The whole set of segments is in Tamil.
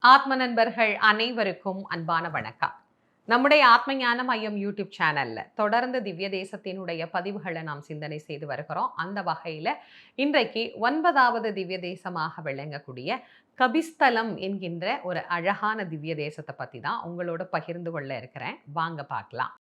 ஆத்ம நண்பர்கள் அனைவருக்கும் அன்பான வணக்கம். நம்முடைய ஆத்ம ஞான மையம் யூடியூப் சேனல்ல தொடர்ந்து திவ்ய தேசத்தினுடைய பதிவுகளை நாம் சிந்தனை செய்து வருகிறோம். அந்த வகையில இன்றைக்கு 9வது திவ்ய தேசமாக விளங்கக்கூடிய கபிஸ்தலம் என்கின்ற ஒரு அழகான திவ்ய தேசத்தை பத்தி தான் உங்களோட பகிர்ந்து கொள்ள இருக்கிறேன். வாங்க பார்க்கலாம்.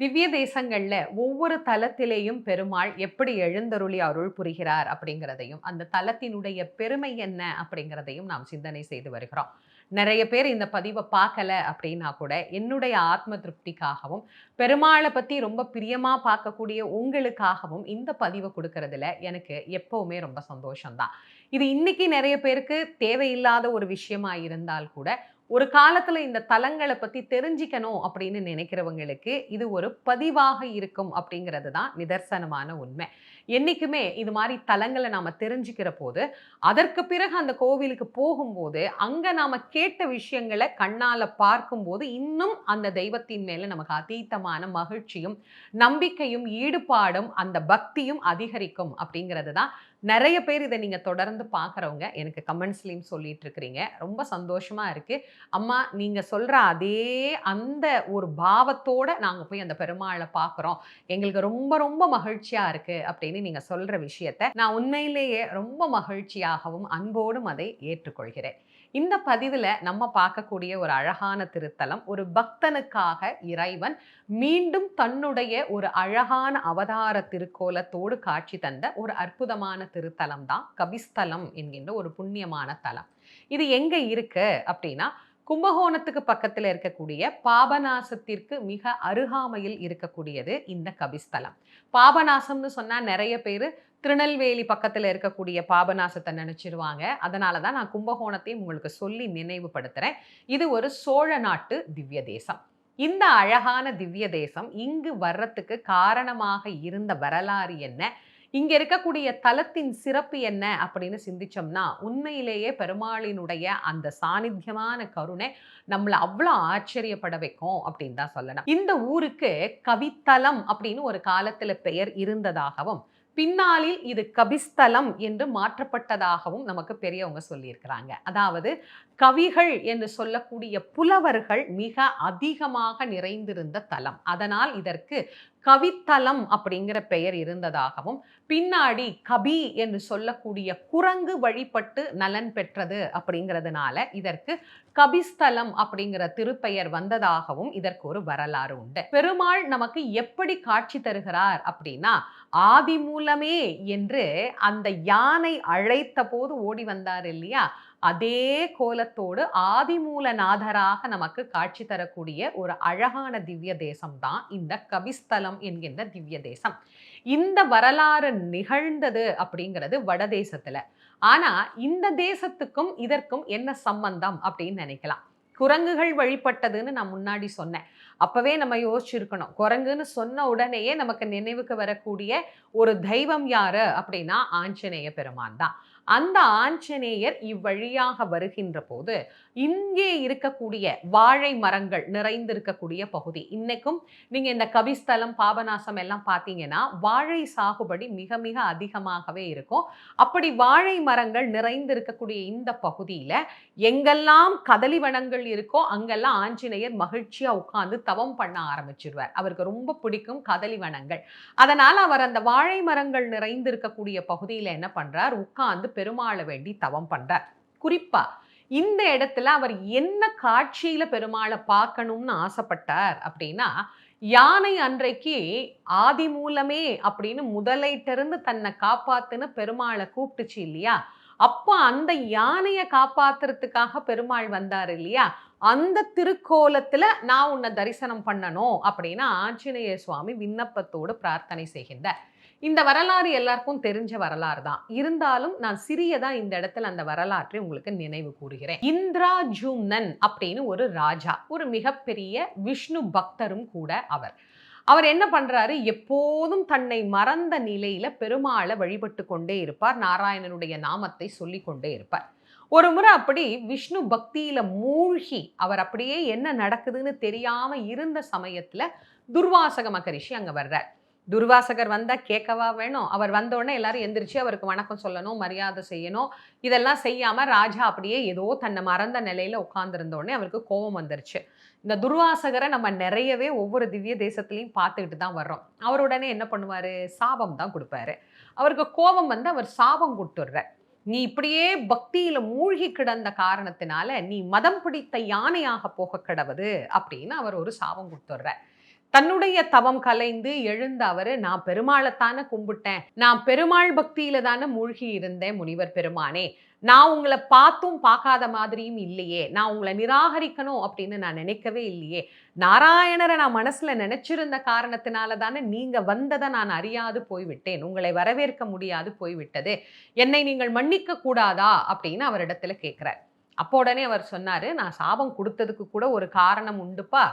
திவ்ய தேசங்கள்ல ஒவ்வொரு தலத்திலேயும் பெருமாள் எப்படி எழுந்தருளி அருள் புரிகிறார் அப்படிங்கிறதையும், அந்த தலத்தினுடைய பெருமை என்ன அப்படிங்கிறதையும் நாம் சிந்தனை செய்து வருகிறோம். நிறைய பேர் இந்த பதிவை பார்க்கல அப்படின்னா கூட, என்னுடைய ஆத்ம திருப்திக்காகவும், பெருமாளை பத்தி ரொம்ப பிரியமா பார்க்கக்கூடிய உங்களுக்காகவும் இந்த பதிவை கொடுக்கறதுல எனக்கு எப்பவுமே ரொம்ப சந்தோஷம்தான். இது இன்னைக்கு நிறைய பேருக்கு தேவையில்லாத ஒரு விஷயமா இருந்தால் கூட, ஒரு காலத்துல இந்த தலங்களை பத்தி தெரிஞ்சிக்கணும் அப்படின்னு நினைக்கிறவங்களுக்கு இது ஒரு பதிவாக இருக்கும் அப்படிங்கிறது தான் நிதர்சனமான உண்மை. என்னைக்குமே இது மாதிரி தலங்களை நாம தெரிஞ்சுக்கிற போது, அதற்கு பிறகு அந்த கோவிலுக்கு போகும்போது அங்க நாம கேட்ட விஷயங்களை கண்ணால பார்க்கும்போது இன்னும் அந்த தெய்வத்தின் மேல நமக்கு அதீதமான மகிழ்ச்சியும் நம்பிக்கையும் ஈடுபாடும் அந்த பக்தியும் அதிகரிக்கும் அப்படிங்கிறது தான். நிறைய பேர் இதை நீங்க தொடர்ந்து பார்க்குறவங்க எனக்கு கமெண்ட்ஸ்லயும் சொல்லிட்டு இருக்கிறீங்க. ரொம்ப சந்தோஷமா இருக்கு. அம்மா நீங்க சொல்ற அதே அந்த ஒரு பாவத்தோட நாங்க போய் அந்த பெருமாளை பார்க்குறோம். எங்களுக்கு ரொம்ப ரொம்ப மகிழ்ச்சியா இருக்கு அப்படின்னு நீங்க சொல்ற விஷயத்த நான் உண்மையிலேயே ரொம்ப மகிழ்ச்சியாகவும் அன்போடும் அதை ஏற்றுக்கொள்கிறேன். இந்த பதிவுல நம்ம பார்க்கக்கூடிய ஒரு அழகான திருத்தலம், ஒரு பக்தனுக்காக இறைவன் மீண்டும் தன்னுடைய ஒரு அழகான அவதார திருக்கோலத்தோடு காட்சி தந்த ஒரு அற்புதமான திருத்தலம் தான் கபிஸ்தலம் என்கின்ற ஒரு புண்ணியமான தலம். இது எங்க இருக்கு அப்படின்னா, கும்பகோணத்துக்கு பக்கத்துல இருக்கக்கூடிய பாபநாசத்திற்கு மிக அருகாமையில் இருக்கக்கூடியது இந்த கபிஸ்தலம். பாபநாசம்னு சொன்னா நிறைய பேரு திருநெல்வேலி பக்கத்துல இருக்கக்கூடிய பாபநாசத்தை நினைச்சிருவாங்க. அதனாலதான் நான் கும்பகோணத்தையும் உங்களுக்கு சொல்லி நினைவுபடுத்துறேன். இது ஒரு சோழ நாட்டு திவ்ய தேசம். இந்த அழகான திவ்ய தேசம் இங்கு வர்றதுக்கு காரணமாக இருந்த வரலாறு என்ன, இங்க இருக்கக்கூடிய தலத்தின் சிறப்பு என்ன அப்படின்னு சிந்திச்சோம்னா, உண்மையிலேயே பெருமாளினுடைய அந்த சாநித்தியமான கருணை நம்மள அவ்வளோ ஆச்சரியப்பட வைக்கும் அப்படின்னு தான் சொல்லணும். இந்த ஊருக்கு கவித்தலம் அப்படின்னு ஒரு காலத்துல பெயர் இருந்ததாகவும், பின்னாளில் இது கபிஸ்தலம் என்று மாற்றப்பட்டதாகவும் நமக்கு பெரியவங்க சொல்லியிருக்கிறாங்க. அதாவது கவிகள் என்று சொல்லக்கூடிய புலவர்கள் மிக அதிகமாக நிறைந்திருந்த தலம். அதனால் இதற்கு கவித்தலம் அப்படிங்கிற பெயர் இருந்ததாகவும், பின்னாடி கபி என்று சொல்லக்கூடிய குரங்கு வழிபட்டு நலன் பெற்றது அப்படிங்கிறதுனால இதற்கு கபிஸ்தலம் அப்படிங்கிற திருப்பெயர் வந்ததாகவும் இதற்கு ஒரு வரலாறு உண்டு. பெருமாள் நமக்கு எப்படி காட்சி தருகிறார் அப்படின்னா, ஆதி மூலமே என்று அந்த யானை அழைத்த போது ஓடி வந்தார் இல்லையா, அதே கோலத்தோடு ஆதிமூலநாதராக நமக்கு காட்சி தரக்கூடிய ஒரு அழகான திவ்ய தேசம் தான் இந்த கபிஸ்தலம் என்கின்ற திவ்ய தேசம். இந்த வரலாறு நிகழ்ந்தது அப்படிங்கிறது வடதேசத்துல. ஆனா இந்த தேசத்துக்கும் இதற்கும் என்ன சம்பந்தம் அப்படின்னு நினைக்கலாம். குரங்குகள் வழிபட்டதுன்னு நான் முன்னாடி சொன்னேன். அப்பவே நம்ம யோசிச்சிருக்கணும். குரங்குன்னு சொன்ன உடனேயே நமக்கு நினைவுக்கு வரக்கூடிய ஒரு தெய்வம் யாரு அப்படின்னா ஆஞ்சநேய பெருமான் தான். அந்த ஆஞ்சநேயர் இவ்வழியாக வருகின்ற போது இங்கே இருக்கக்கூடிய வாழை மரங்கள் நிறைந்திருக்கக்கூடிய பகுதி, இன்னைக்கும் நீங்க இந்த கபிஸ்தலம் பாபநாசம் எல்லாம் பார்த்தீங்கன்னா வாழை சாகுபடி மிக மிக அதிகமாகவே இருக்கும். அப்படி வாழை மரங்கள் நிறைந்திருக்கக்கூடிய இந்த பகுதியில எங்கெல்லாம் கதலி வனங்கள் இருக்கோ அங்கெல்லாம் ஆஞ்சநேயர் மகிழ்ச்சியா உட்கார்ந்து தவம் பண்ண ஆரம்பிச்சிருவார். அவருக்கு ரொம்ப பிடிக்கும் கதலி வனங்கள். அதனால அவர் அந்த வாழை மரங்கள் நிறைந்திருக்கக்கூடிய பகுதியில என்ன பண்றார், உட்கார்ந்து பெருமாளை வேண்டி தவம் பண்றார். குறிப்பா இந்த இடத்துல அவர் என்ன காட்சியில பெருமாளை பார்க்கணும்னு ஆசைப்பட்டார் அப்படின்னா, யானை அன்றைக்கு ஆதி மூலமே அப்படின்னு முதலைட்டிருந்து தன்னை காப்பாத்துன்னு பெருமாளை கூப்பிட்டுச்சு இல்லையா, அப்ப அந்த யானையை காப்பாத்துறதுக்காக பெருமாள் வந்தார் இல்லையா, அந்த திருக்கோலத்துல நான் உன்னை தரிசனம் பண்ணணும் அப்படின்னு ஆஞ்சநேய சுவாமி விண்ணப்பத்தோடு பிரார்த்தனை செய்கின்றார். இந்த வரலாறு எல்லாருக்கும் தெரிஞ்ச வரலாறு தான். இருந்தாலும் நான் சிறியதா இந்த இடத்துல அந்த வரலாற்றை உங்களுக்கு நினைவு கூறுகிறேன். இந்திராஜும்னன் அப்படின்னு ஒரு ராஜா, ஒரு மிகப்பெரிய விஷ்ணு பக்தரும் கூட அவர். அவர் என்ன பண்றாரு, எப்போதும் தன்னை மறந்த நிலையில பெருமாளை வழிபட்டு கொண்டே இருப்பார். நாராயணனுடைய நாமத்தை சொல்லிக் கொண்டே இருப்பார். ஒரு முறை அப்படி விஷ்ணு பக்தியில மூழ்கி அவர் அப்படியே என்ன நடக்குதுன்னு தெரியாம இருந்த சமயத்துல துர்வாசக மகரிஷி அங்க வர்றார். துர்வாசகர் வந்தா கேட்கவா வேணும்? அவர் வந்த உடனே எல்லாரும் எந்திரிச்சு அவருக்கு வணக்கம் சொல்லணும், மரியாதை செய்யணும். இதெல்லாம் செய்யாம ராஜா அப்படியே ஏதோ தன்னை மறந்த நிலையில உட்கார்ந்திருந்த உடனே அவருக்கு கோபம் வந்துருச்சு. இந்த துர்வாசகர நம்ம நிறையவே ஒவ்வொரு திவ்ய தேசத்திலயும் பார்த்துக்கிட்டு தான் வர்றோம். அவர் உடனே என்ன பண்ணுவாரு? சாபம் தான் குடுப்பாரு. அவருக்கு கோபம் வந்து அவர் சாபம் குடுத்துடுறார். "நீ இப்படியே பக்தியில மூழ்கி கிடந்த காரணத்தினால, நீ மதம் பிடித்த யானையாக போகக் கடவது" அப்படின்னு அவர் ஒரு சாபம் குடுத்துடுறார். தன்னுடைய தவம் கலைந்து எழுந்த அவரு, "நான் பெருமாளத்தான கும்பிட்டேன். நான் பெருமாள் பக்தியில தான மூழ்கி இருந்தேன் முனிவர் பெருமானே. நான் உங்கள பார்த்தும் பார்க்காத மாதிரியும் இல்லையே. நான் உங்கள நிராகரிக்கணும் அப்படின்னு நான் நினைக்கவே இல்லையே. நாராயணர நான் மனசுல நினைச்சிருந்த காரணத்தினால தானே நீங்க வந்தத நான் அறியாது போய்விட்டேன். உங்களை வரவேற்க முடியாது போய்விட்டது. என்னை நீங்கள் மன்னிக்க கூடாதா?" அப்படின்னு அவரிடத்துல கேட்கிறார். அப்போ உடனே அவர் சொன்னாரு, "நான் சாபம் குடுத்ததுக்கு கூட ஒரு காரணம் உண்டுப்பா.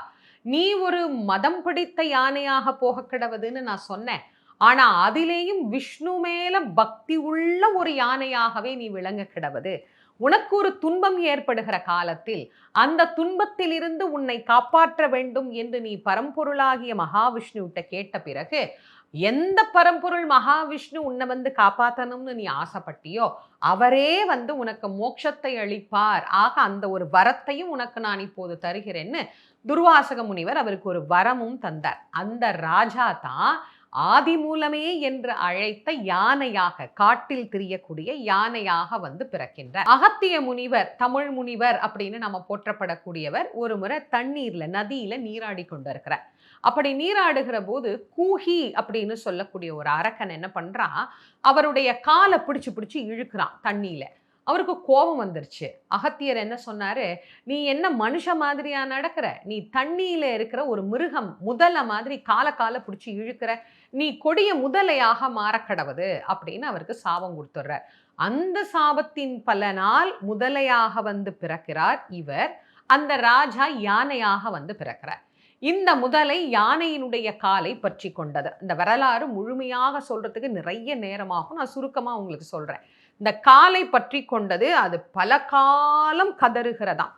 நீ ஒரு மதம் பிடித்த யானையாக போகக் கடவுதுன்னு நான் சொன்னேன். ஆனா அதிலேயும் விஷ்ணு மேல பக்தி உள்ள ஒரு யானையாகவே நீ விளங்க கிடவது. உனக்கு ஒரு துன்பம் ஏற்படுகிற காலத்தில் அந்த துன்பத்திலிருந்து உன்னை காப்பாற்ற வேண்டும் என்று நீ பரம்பொருளாகிய மகாவிஷ்ணுவிட்ட கேட்ட பிறகு எந்த பரம்பொருள் மகாவிஷ்ணு உன்னை வந்து காப்பாற்றணும்னு நீ ஆசைப்பட்டியோ அவரே வந்து உனக்கு மோட்சத்தை அளிப்பார். ஆக அந்த ஒரு வரத்தையும் உனக்கு நான் இப்போது தருகிறேன்னு துர்வாசக முனிவர் அவருக்கு ஒரு வரமும் தந்தார். அந்த ராஜா தான் ஆதிமூலமே என்று அழைத்த யானையாக, காட்டில் திரியக்கூடிய யானையாக வந்து பிறக்கின்றார். அகத்திய முனிவர், தமிழ் முனிவர் அப்படின்னு நம்ம போற்றப்படக்கூடியவர் ஒரு முறை தண்ணீர்ல, நதியில நீராடி கொண்டிருக்கிறார். அப்படி நீராடுகிற போது கூஹி அப்படின்னு சொல்லக்கூடிய ஒரு அரக்கன் என்ன பண்றான், அவருடைய காலை பிடிச்சு பிடிச்சு இழுக்கிறான் தண்ணியில. அவருக்கு கோபம் வந்துருச்சு. அகத்தியர் என்ன சொன்னாரு, "நீ என்ன மனுஷ மாதிரியா நடக்கிற? நீ தண்ணியில இருக்கிற ஒரு மிருகம், முதல மாதிரி கால கால பிடிச்சு இழுக்கிற. நீ கொடிய முதலையாக மாறக்கடவது" அப்படின்னு அவருக்கு சாபம் குடுத்துடுறார். அந்த சாபத்தின் பலனால் முதலையாக வந்து பிறக்கிறார் இவர். அந்த ராஜா யானையாக வந்து பிறக்கிறார். இந்த முதலை யானையினுடைய காலை பற்றி கொண்டது. இந்த வரலாறு முழுமையாக சொல்றதுக்கு நிறைய நேரமாகும். நான் சுருக்கமா உங்களுக்கு சொல்றேன். இந்த காலை பற்றி கொண்டது. அது பல காலம் கதறுகிறதாம்.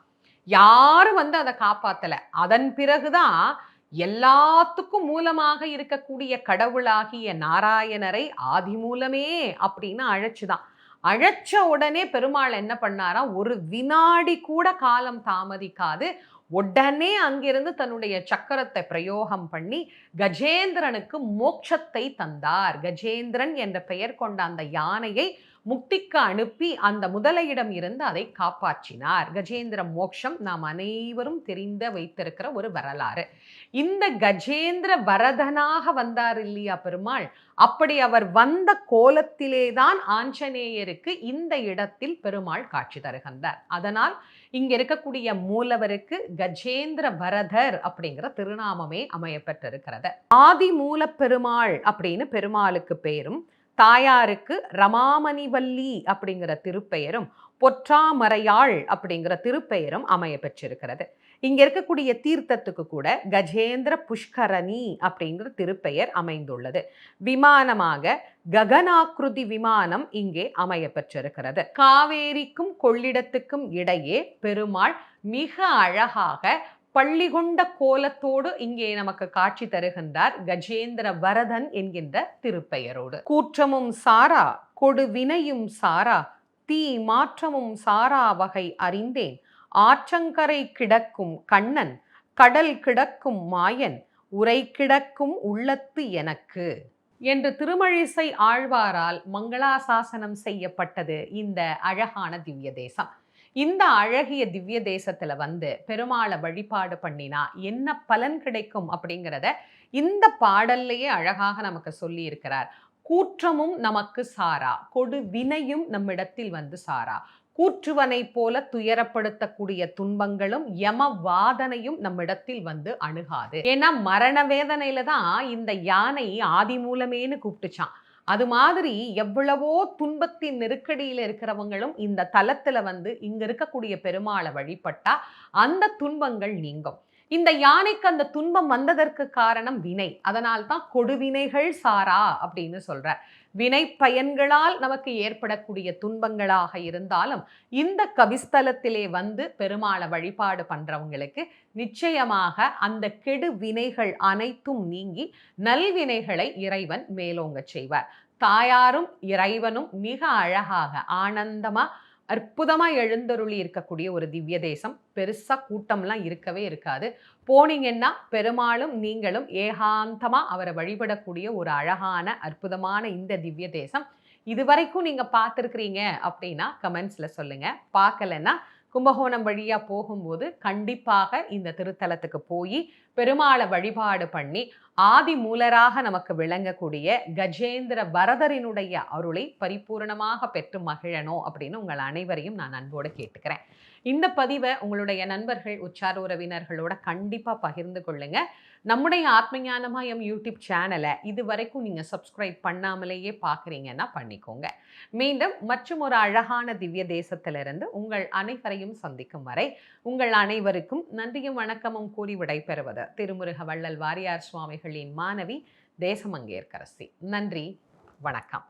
யாரும் வந்து அதை காப்பாத்தல. அதன் பிறகுதான் எல்லாத்துக்கும் மூலமாக இருக்கக்கூடிய கடவுளாகிய நாராயணரை ஆதி மூலமே அப்படின்னு அழைச்சுதான். அழைச்ச உடனே பெருமாள் என்ன பண்ணாராம், ஒரு வினாடி கூட காலம் தாமதிக்காது உடனே அங்கிருந்து தன்னுடைய சக்கரத்தை பிரயோகம் பண்ணி கஜேந்திரனுக்கு மோட்சத்தை தந்தார். கஜேந்திரன் என்ற பெயர் கொண்ட அந்த யானையை முக்திக்கு அனுப்பி அந்த முதலையிடம் இருந்து அதை காப்பாற்றினார். கஜேந்திர மோட்சம் நாம் அனைவரும் தெரிந்த வைத்திருக்கிற ஒரு வரலாறு. இந்த கஜேந்திர வரதனாக வந்தார் இல்லையா பெருமாள், அப்படி அவர் வந்த கோலத்திலேதான் ஆஞ்சநேயருக்கு இந்த இடத்தில் பெருமாள் காட்சி தருகின்றார். அதனால் இங்க இருக்கக்கூடிய மூலவருக்கு கஜேந்திர வரதர் அப்படிங்கிற திருநாமமே அமையப்பட்டிருக்கிறது. ஆதி மூல பெருமாள் அப்படின்னு பெருமாளுக்கு பேரும், தாயாருக்கு ரமாமணிவல்லி அப்படிங்கிற திருப்பெயரும், பொற்றாமரையாள் அப்படிங்கிற திருப்பெயரும் அமைய பெற்றிருக்கிறது. இங்க இருக்கக்கூடிய தீர்த்தத்துக்கு கூட கஜேந்திர புஷ்கரணி அப்படிங்கிற திருப்பெயர் அமைந்துள்ளது. விமானமாக ககனாக்கிருதி விமானம் இங்கே அமைய பெற்றிருக்கிறது. காவேரிக்கும் கொள்ளிடத்துக்கும் இடையே பெருமாள் மிக அழகாக பள்ளி கொண்ட கோலத்தோடு இங்கே நமக்கு காட்சி தருகின்றார். கஜேந்திர வரதன் என்கின்ற திருப்பெயரோடு. கூற்றமும் சாரா கொடு வினையும் சாரா தீ மாற்றமும் சாரா வகை அறிந்தேன் ஆற்றங்கரை கிடக்கும் கண்ணன் கடல் கிடக்கும் மாயன் உரை கிடக்கும் உள்ளத்து எனக்கு என்று திருமழிசை ஆழ்வாரால் மங்களாசாசனம் செய்யப்பட்டது இந்த அழகான திவ்ய தேசம். இந்த அழகிய திவ்ய தேசத்துல வந்து பெருமாளை வழிபாடு பண்ணினா என்ன பலன் கிடைக்கும் அப்படிங்கிறத இந்த பாடல்லையே அழகாக நமக்கு சொல்லி இருக்கிறார். கூற்றமும் நமக்கு சாரா, கொடு வினையும் நம்மிடத்தில் வந்து சாரா. கூற்றுவனை போல துயரப்படுத்தக்கூடிய துன்பங்களும் யம வாதனையும் நம்மிடத்தில் வந்து அணுகாது. ஏன்னா மரண வேதனையில தான் இந்த யானை ஆதி மூலமேன்னு கூப்பிட்டுச்சான். அது மாதிரி எவ்வளவோ துன்பத்தின் நெருக்கடியில் இருக்கிறவங்களும் இந்த தலத்துல வந்து இங்க இருக்கக்கூடிய பெருமாளை வழிபட்டா அந்த துன்பங்கள் நீங்கும். இந்த யானைக்கு அந்த துன்பம் வந்ததற்கு காரணம் வினை. அதனால் தான் கொடுவினைகள் சாரா அப்படின்னு சொல்றார். வினை பயன்களால் நமக்கு ஏற்படக்கூடிய துன்பங்களாக இருந்தாலும் இந்த கபிஸ்தலத்திலே வந்து பெருமாளை வழிபாடு பண்றவங்களுக்கு நிச்சயமாக அந்த கெடு வினைகள் அனைத்தும் நீங்கி நல்வினைகளை இறைவன் மேலோங்க செய்வார். தாயாரும் இறைவனும் மிக அழகாக ஆனந்தமா அற்புதமா எழுந்தருளி இருக்கக்கூடிய ஒரு திவ்ய தேசம். பெருசா கூட்டம்லாம் இருக்கவே இருக்காது. போனீங்கன்னா பெருமாளும் நீங்களும் ஏகாந்தமா அவரை வழிபடக்கூடிய ஒரு அழகான அற்புதமான இந்த திவ்ய தேசம். இதுவரைக்கும் நீங்க பார்த்துருக்கிறீங்க அப்படின்னா கமெண்ட்ஸ்ல சொல்லுங்க. பார்க்கலன்னா கும்பகோணம் வழியா போகும்போது கண்டிப்பாக இந்த திருத்தலத்துக்கு போய் பெருமாளை வழிபாடு பண்ணி ஆதி மூலராக நமக்கு விளங்கக்கூடிய கஜேந்திர வரதரினுடைய அருளை பரிபூரணமாக பெற்று மகிழணும் அப்படின்னு உங்கள் அனைவரையும் நான் அன்போடு கேட்டுக்கிறேன். இந்த பதிவை உங்களுடைய நண்பர்கள் உற்சார உறவினர்களோட கண்டிப்பா பகிர்ந்து கொள்ளுங்க. நம்முடைய ஆத்மஞானமயம் யூடியூப் சேனலை இது வரைக்கும் நீங்க சப்ஸ்கிரைப் பண்ணாமலேயே பார்க்குறீங்கன்னா பண்ணிக்கோங்க. மீண்டும் மற்றும் ஒரு அழகான திவ்ய தேசத்திலிருந்து உங்கள் அனைவரையும் சந்திக்கும் வரை உங்கள் அனைவருக்கும் நன்றியும் வணக்கமும் கூறி விடைபெறுவது திருமுருக வள்ளல் வாரியார் சுவாமிகளின் மாணவி தேசமங்கேற்கரசி. நன்றி, வணக்கம்.